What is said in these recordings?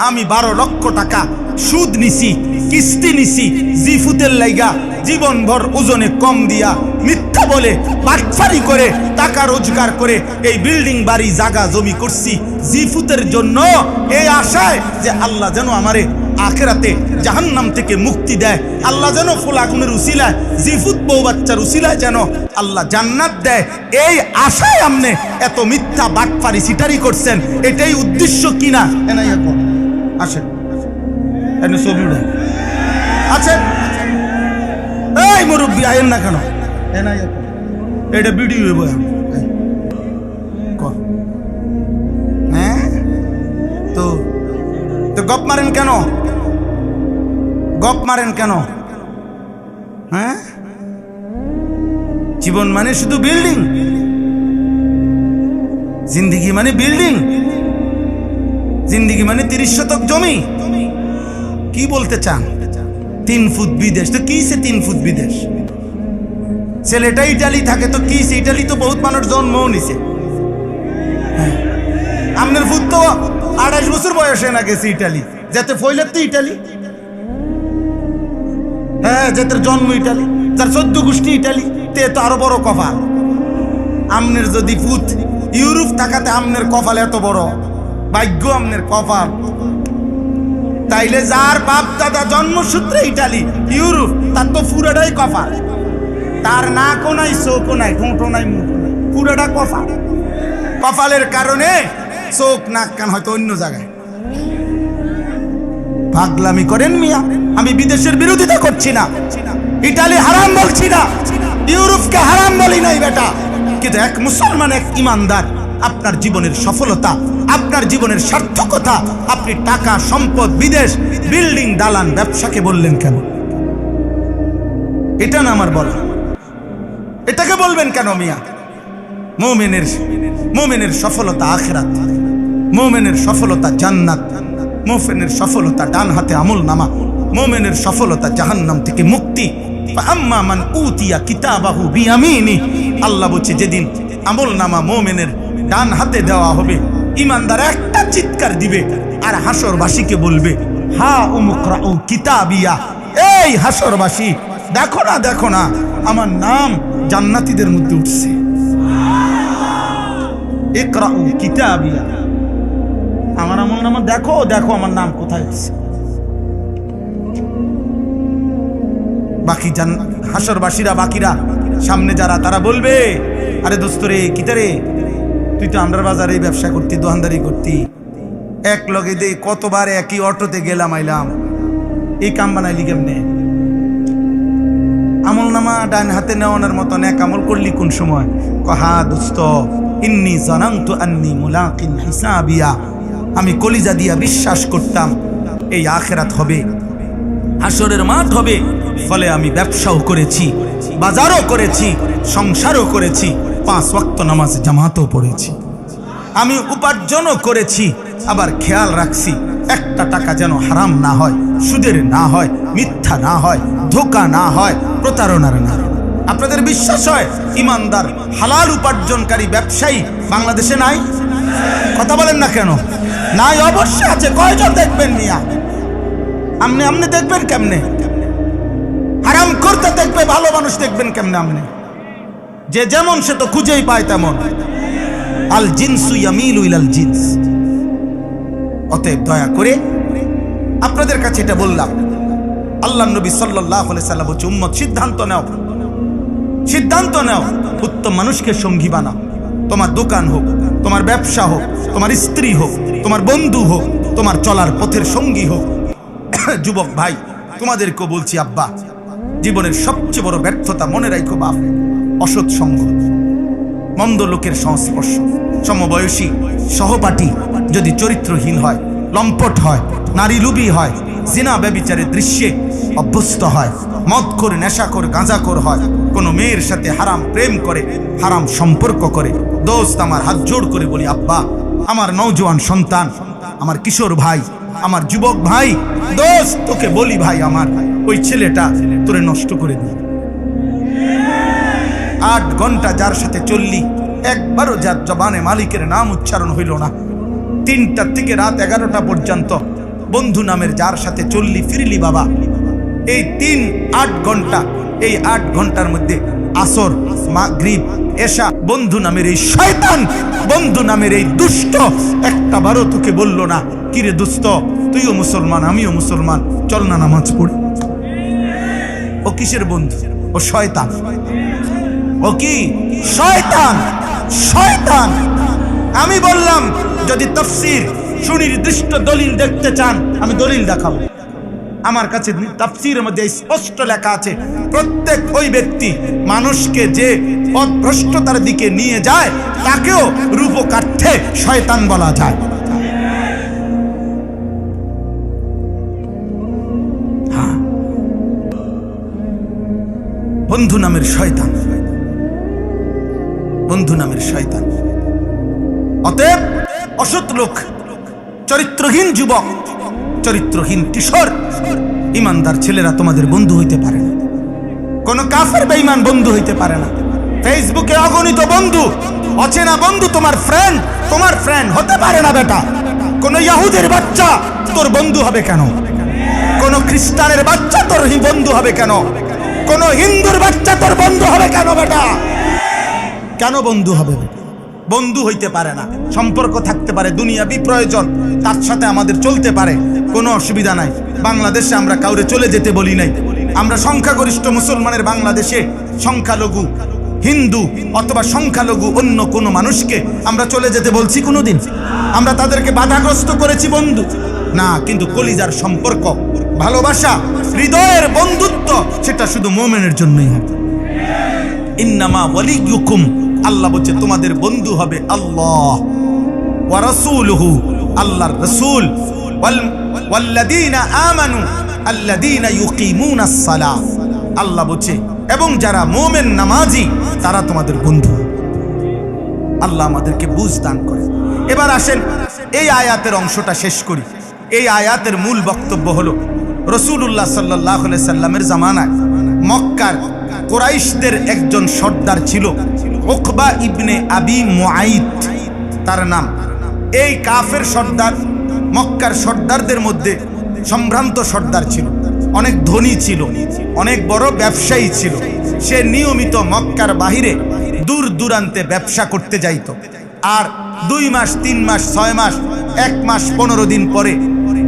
আমি 12 লক্ষ টাকা সুদ নিছি, কিস্তি নিছি, জিফুতের লাইগা জীবনভর ওজনে কম দিয়া মিথ্যা বলে বাটফারি করে টাকা রোজগার করে এই বিল্ডিং বাড়ি জায়গা জমি করছি জিফুতের জন্য, এই আশায় যে আল্লাহ যেন আমারে আখিরাতে জাহান্নাম থেকে মুক্তি দেয়, আল্লাহ যেন ফুল আগুনের উসিলায় জিফুত বউ বাচ্চার উসিলায় যেন আল্লাহ জান্নাত দেয়, এই আশায় আপনি এত মিথ্যা বাটফারি সিটারি করছেন। এটাই উদ্দেশ্য কিনা? এনাই এখন আসেন এনে ছবি উঠে আছেন। এই মুরব্বী আয়েন না কেন? এনাই এখন এটা ভিডিও হইব। হ্যাঁ তো গপ মারেন কেন? গপ মারেন কেন? হ্যাঁ, জীবন মানে শুধু বিল্ডিং, জিন্দিগি মানে বিল্ডিং, জিন্দিগি মানে 30 শতক জমি। কি বলতে চান? 3 ফুট বিদেশ তো কি? 3 ফুট বিদেশ। ছেলেটা ইটালি থাকে তো কি? ইটালি তো বহুত মানুষ জন্মও নিছে। আপনার ফুট তো 28 বছর বয়সে না গেছে ইটালি, যাতে ফইলের তো ইটালি। হ্যাঁ, যাদের জন্ম ইটালি, যার 14 গোষ্ঠী ইটালি, তে তো আরো বড় কপাল। আমনের যদি ফুট ইউরোপ থাকাতে আমনের কপাল এত বড়, ভাগ্য আমনের কপাল। তাইলে যার বাপ দাদা জন্মসূত্রে ইটালি ইউরোপ, তার তো পুরাটাই কপাল। তার নাকও নাই, চোখও নাই, ঠোঁটও নাই, মুখ নাই, পুরাটা কপাল। কপালের কারণে চোখ নাক কান হয়তো অন্য জায়গায়। পাগলামি করেন মিয়া। আমি বিদেশের বিরোধিতা করছি না, ইটালি হারাম বলছি না, ইউরোপকে হারাম বলি নাই বেটা। কিন্তু এক মুসলমান, এক ইমানদার আপনার জীবনের সফলতা, আপনার জীবনের সার্থকতা আপনি টাকা সম্পদ বিদেশ বিল্ডিং দালান ব্যবসাকে বললেন কেন? এটা না আমার বলা, এটাকে বলবেন কেন মিয়া? মুমিনের সফলতা আখিরাত, মুমিনের সফলতা জান্নাত, মুমিনের সফলতা ডান হাতে আমল নামা, মুমিনের সফলতা জাহান্নাম থেকে মুক্তি। আম্মা মান উতিয়া কিতাবাহু বিয়ামিনি, আল্লাহ বলছে যেদিন আমল নামা মুমিনের ডান হাতে দেওয়া হবে, ইমানদার একটা চিৎকার দিবে আর হাসরবাসীকে বলবে, হা উমুকরাউ কিতাবিয়া, এই হাসরবাসী দেখো না, দেখো না, আমার নাম জান্নাতীদের মধ্যে উঠছে। ইকরাউ কিতাবিয়া, আমার আমল নামা দেখো, দেখো আমার নাম কোথায় উঠছে। বাকি হাসরবাসীরা, বাকিরা সামনে যারা, তারা বলবে, আরে দোস্ত রে, কিতারে তুই তো আমরার বাজারে ব্যবসা করতি, দোকানদারি করতি, এক লগে দে কতবার একই অটোতে গেলাম আইলাম, এই কাম বানাইলি কেমনে? আমল নামা ডান হাতে নেওয়ানোর মতন এক আমল করলি কোন সময়? হা দোস্ত, ইন্নী জানান্তু আন্নী মুলাকিন হিসাবিয়া, আমি কলিজা দিয়া বিশ্বাস করতাম এই আখিরাত হবে, হাসরের মাঠ হবে, ফলে আমি ব্যবসাও করেছি, বাজারও করেছি, সংসারও করেছি, 5 ওয়াক্ত নামাজ জামাতও পড়েছি, আমি উপার্জনও করেছি, আবার খেয়াল রাখছি একটা টাকা যেন হারাম না হয়, সুদের না হয়, মিথ্যা না হয়, ধোঁকা না হয়, প্রতারণার না হয়। আপনাদের বিশ্বাস হয় ইমানদার হালাল উপার্জনকারী ব্যবসায়ী বাংলাদেশে নাই? কথা বলেন না কেন? নাই, অবশ্যই আছে। কয়জন দেখবেন মিয়া? আপনি দেখবেন কেমনে? হারাম করতে দেখবে ভালো মানুষ দেখবেন কেমনে? আপনি যে যেমন সে তো খুঁজেই পায় তেমন। আল জিনসু ইয়ামিলু ইলাল জিনস। অতএব দয়া করে আপনাদের কাছে এটা বললাম, আল্লাহর নবী সাল্লাল্লাহু আলাইহি সাল্লাম বলেছেন, উম্মত সিদ্ধান্ত নাও, সিদ্ধান্ত নাও, উত্তম মানুষকে সঙ্গী বানাও। তোমার দোকান হোক, তোমার ব্যবসা হোক, তোমার স্ত্রী হোক, তোমার বন্ধু হোক, তোমার চলার পথের সঙ্গী হোক। যুবক ভাই, তোমাদেরকেও বলছি, আব্বা, জীবনের সবচেয়ে বড় ব্যর্থতা মনে রাখো বাপ, অসৎ সঙ্গ, মন্দ লোকের সংস্পর্শ। সমবয়সী সহপাঠী যদি চরিত্রহীন হয়, লম্পট হয়, নারী লুবি হয়, জিনা ব্যভিচারের দৃশ্যে অভ্যস্ত হয়, মদ করে, নেশা করে, গাঁজা করে হয়, কোনো মেয়ের সাথে হারাম প্রেম করে, হারাম সম্পর্ক করে, দোস্ত আমার হাত জোড় করে বলি, আব্বা, আমার নওজোয়ান সন্তান, আমার কিশোর ভাই, আমার যুবক ভাই, দোস্ত তোকে বলি ভাই, আমার ওই ছেলেটা তোরে নষ্ট করে দিই। 8 ঘন্টা যার সাথে চললি, একবারও যার জবানে মালিকের নাম উচ্চারণ হইল না, 3টা থেকে রাত 11টা পর্যন্ত বন্ধু নামের যার সাথে চললি ফিরলি বাবা, এই 3-8 ঘন্টা, এই 8 ঘন্টার মধ্যে আসর, মাগরিব, এশা, বন্ধু নামের এই শয়তান, বন্ধু নামের এই দুষ্ট একটা বারও তোকে বললো না কিরে দুষ্ট তুইও মুসলমান আমিও মুসলমান, চল না নামাজ পড়ি। ও কিসের বন্ধু? ও শয়তান। ও কি? শয়তান, শয়তান। আমি বললাম যদি তাফসীর সুনির্দিষ্ট দলিল দেখতে চান আমি দলিল দেখাবো। আমার কাছে তাফসীরের মধ্যে স্পষ্ট লেখা আছে প্রত্যেক ওই ব্যক্তি মানুষকে যে পথভ্রষ্টতার দিকে নিয়ে যায় তাকেও রূপকাঠে শয়তান বলা যায়। হ্যাঁ, বন্ধু নামের শয়তান, বন্ধু নামের শয়তান। অতএব অসৎ লোক, চরিত্রহীন যুবক, চরিত্রহীন কিশোর, ইমানদার ছেলেরা তোমাদের বন্ধু হইতে পারে না। কোন কাফের বেঈমান বন্ধু হইতে পারে না। ফেসবুকে অগণিত বন্ধু, অচেনা বন্ধু তোমার ফ্রেন্ড হতে পারে না বেটা। কোন ইহুদির বাচ্চা তোর বন্ধু হবে কেন? কোন খ্রিস্টানের বাচ্চা তোর বন্ধু হবে কেন? কোন হিন্দুর বাচ্চা তোর বন্ধু হবে কেন বেটা? কেন বন্ধু হবে? বন্ধু হইতে পারে না। সম্পর্ক থাকতে পারে, দুনিয়াবি প্রয়োজন, তার সাথে আমাদের চলতে পারে, কোনো অসুবিধা নাই। বাংলাদেশে আমরা কাউরে চলে যেতে বলি নাই। আমরা সংখ্যাগরিষ্ঠ মুসলমানের বাংলাদেশে সংখ্যালঘু হিন্দু অথবা সংখ্যালঘু অন্য কোনো মানুষকে আমরা চলে যেতে বলছি কোনোদিন? আমরা তাদেরকে বাধাগ্রস্ত করেছি বন্ধু না, কিন্তু কলিজার সম্পর্ক, ভালোবাসা, হৃদয়ের বন্ধুত্ব সেটা শুধু মুমিনের জন্যই হবে। ইন্নামা ওয়ালিয়ুকুম, আল্লাহ বলছে তোমাদের বন্ধু হবে আল্লাহ ওয়া রাসূলুহু, আল্লাহর রাসূল, ওয়াল্লাযীনা আমানু আল্লাযীনা ইউকিমুনাস সালাহ, আল্লাহ বলছে এবং যারা মুমিন নামাজি তারা তোমাদের বন্ধু। আল্লাহ আমাদেরকে বুঝ দান করে। এবার আসেন এই আয়াতের অংশটা শেষ করি। এই আয়াতের মূল বক্তব্য হলো রাসূলুল্লাহ সাল্লাল্লাহু আলাইহি সাল্লামের জামানায় মক্কার কুরাইশদের একজন সর্দার ছিল উকবা ইবনে আবি মুআইত তার নাম। এই কাফের সর্দার মক্কার সর্দারদের মধ্যে সম্ভ্রান্ত সর্দার ছিল, অনেক ধনী ছিল, অনেক বড় ব্যবসায়ী ছিল। সে নিয়মিত মক্কার বাহিরে দূর দূরান্তে ব্যবসা করতে যাইত। আর 2 মাস 3 মাস 6 মাস 1 মাস 15 দিন পরে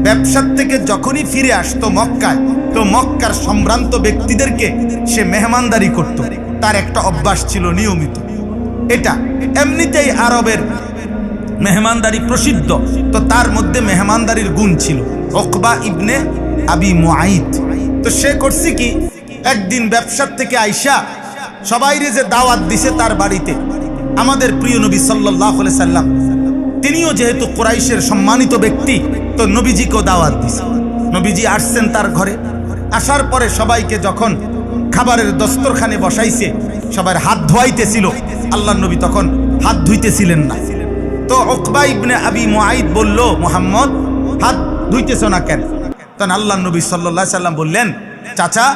ব্যবসার থেকে যখনই ফিরে আসতো মক্কায়, তো মক্কার সম্ভ্রান্ত ব্যক্তিদেরকে সে মেহমানদারি করত। তার একটা অভ্যাস ছিল নিয়মিত। এটা এমনিতেই আরবের মেহমানদারি প্রসিদ্ধ, তো তার মধ্যে মেহমানদারির গুণ ছিল। উকবা ইবনে আবি মুআইত তো সে করছে কি, একদিন ব্যবসার থেকে আইসা সবাইরে যে দাওয়াত দিছে তার বাড়িতে, আমাদের প্রিয় নবী সাল্লাল্লাহু আলাইহি সাল্লাম তিনিও যেহেতু কুরাইশের সম্মানিত ব্যক্তি, তো নবীজিকেও দাওয়াত দিছে। নবীজি আসছেন তার ঘরে। আসার পরে সবাইকে যখন খাবারের দস্তরখানে বসাইছে, সবার হাত ধোয়াইতেছিল, আল্লাহর নবী তখন হাত ধুইতেছিলেন না। তো উকবা ইবনে আবি মুআইত বলল, মুহাম্মদ হাত ধুইতেছ না কেন? তখন আল্লাহর নবী সাল্লাল্লাহু আলাইহি সাল্লাম বললেন, চাচা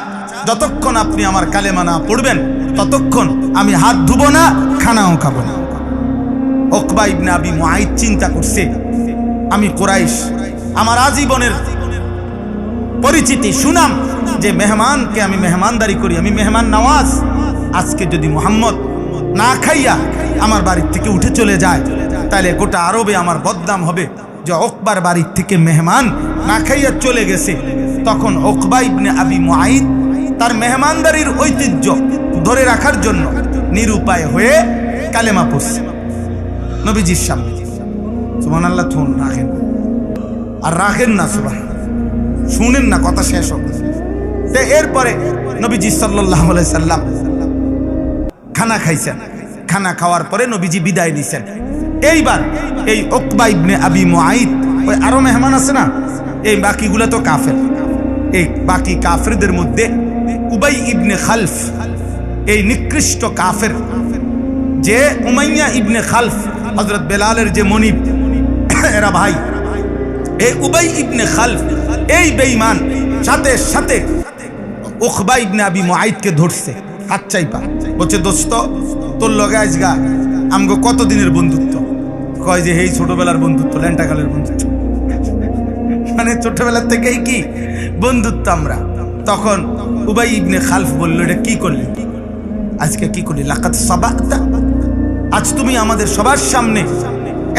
যতক্ষণ আপনি আমার কালেমা না পড়বেন ততক্ষণ আমি হাত ধুবো না, খানাও খাবো না। উকবা ইবনে আবি মুআইত চিন্তা করছে, আমি কুরাইশ, আমার আজীবনের পরিচিতি সুনাম যে মেহমানকে আমি মেহমানদারি করি, আমি মেহমান নওয়াজ। আজকে যদি মুহাম্মদ না খাইয়া আমার বাড়ির থেকে উঠে চলে যায়, তাহলে গোটা আরবে আমার বদনাম হবে যে উকবার বাড়ির থেকে মেহমান না খাইয়া চলে গেছে। তখন উকবা ইবনে আবি মুআইত তার মেহমানদারির ঐতিহ্য ধরে রাখার জন্য নিরুপায় হয়ে কালেমা পড়ছে নবীজির সামনে। সুবহানাল্লাহ, থুন রাখেন আর রাখেন না, শুনেন না, কথা শেষ হবে। এরপরে নবীজি সাল্লাল্লাহু আলাইহি সাল্লাম খানা খাইছেন। খানা খাওয়ার পরে নবীজি বিদায় নিছেন। এইবার এই উকবা ইবনে আবি মুআইত, ওই আরো মেহমান আছে না, এই বাকিগুলো তো কাফের। এই বাকি কাফেরদের মধ্যে উবাই ইবনে খালফ, এই নিকৃষ্ট কাফের, যে উমাইয়া ইবনে খালফ হযরত বেলালের যে মনিব, এরা ভাই। এই উবাই ইবনে খালফ, এই বেঈমান সাথে সাথে উকবা ইবনে আবি মুআইতকে ধরছে, হাত চাইপা বলছে, দোস্ত তোর লগে আজগা আমগো কতদিনের বন্ধুত্ব? কয় যে এই ছোটবেলার বন্ধুত্ব, ল্যান্টাকালের বন্ধুত্ব। মানে ছোটবেলা থেকেই কি বন্ধুত্ব আমরা। তখন উবাই ইবনে খালফ বলল, এটা কি করলি আজকে, কি করলি? লাকাত সাবাতা, আজ তুমি আমাদের সবার সামনে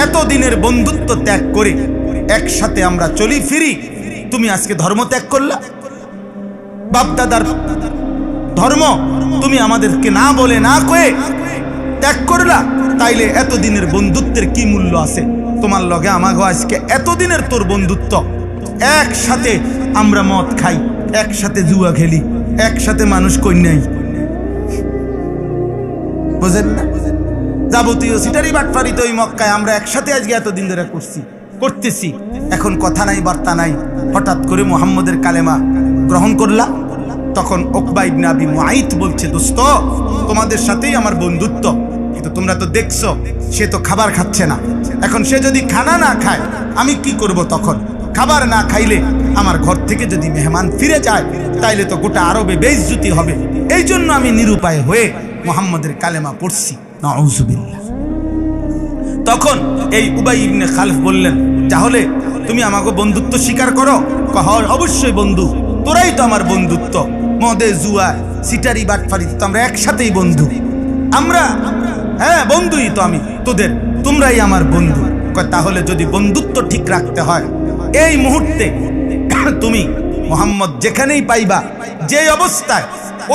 এতদিনের বন্ধুত্ব ত্যাগ করে একসাথে আমরা চলি ফিরি, তুমি আজকে ধর্ম ত্যাগ করলা, বাপদাদার ধর্ম তুমি আমাদেরকে না বলে না কয়ে ত্যাগ করলা। তাইলে এতদিনের বন্ধুত্বের কি মূল্য আছে? তোমার লগে আমাগো আজকে এতদিনের তোর বন্ধুত্ব, একসাথে আমরা মদ খাই, একসাথে জুয়া খেলি, একসাথে মানুষ কন্যাই, বুঝেন না? যাবতীয় সিটারি বাটফারি তো ওই মক্কায় আমরা একসাথে আজকে এতদিন ধরে করতেছি। এখন কথা নাই বার্তা নাই, হঠাৎ করে মুহাম্মদের কালেমা গ্রহণ করলা। তখন উকবা ইবনে আবি মুআইত বলছে, দোস্ত তোমাদের সাথেই আমার বন্ধুত্ব, কিন্তু তোমরা তো দেখছো সে তো খাবার খাচ্ছে না। এখন সে যদি খানা না খায় আমি কি করব? তখন খাবার না খাইলে আমার ঘর থেকে যদি মেহমান ফিরে যায় তাইলে তো গোটা আরবে বেইজ্জতি হবে। এই জন্য আমি নিরুপায় হয়ে মুহাম্মদের কালেমা পড়ছি। নাউযুবিল্লাহ। তখন এই উবাই ইবনে খালফ বললেন, তাহলে তুমি আমাকে বন্ধুত্ব স্বীকার করো? অবশ্যই বন্ধু, তোরাই তো আমার বন্ধুত্ব, মদে জুয়া সিটারি বাটফারি তো আমরা একসাথেই বন্ধু, আমরা হ্যাঁ বন্ধুই তো আমি তোদের, তোমরাই আমার বন্ধু। তাহলে যদি বন্ধুত্ব ঠিক রাখতে হয় এই মুহূর্তে তুমি মুহাম্মদ যেখানেই পাইবা, যে অবস্থায়,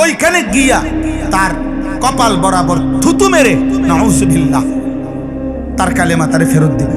ওইখানে গিয়া তার কপাল বরাবর থুতু মেরে নাউযুবিল্লাহ তার কালেমা তারে ফেরত দিবে।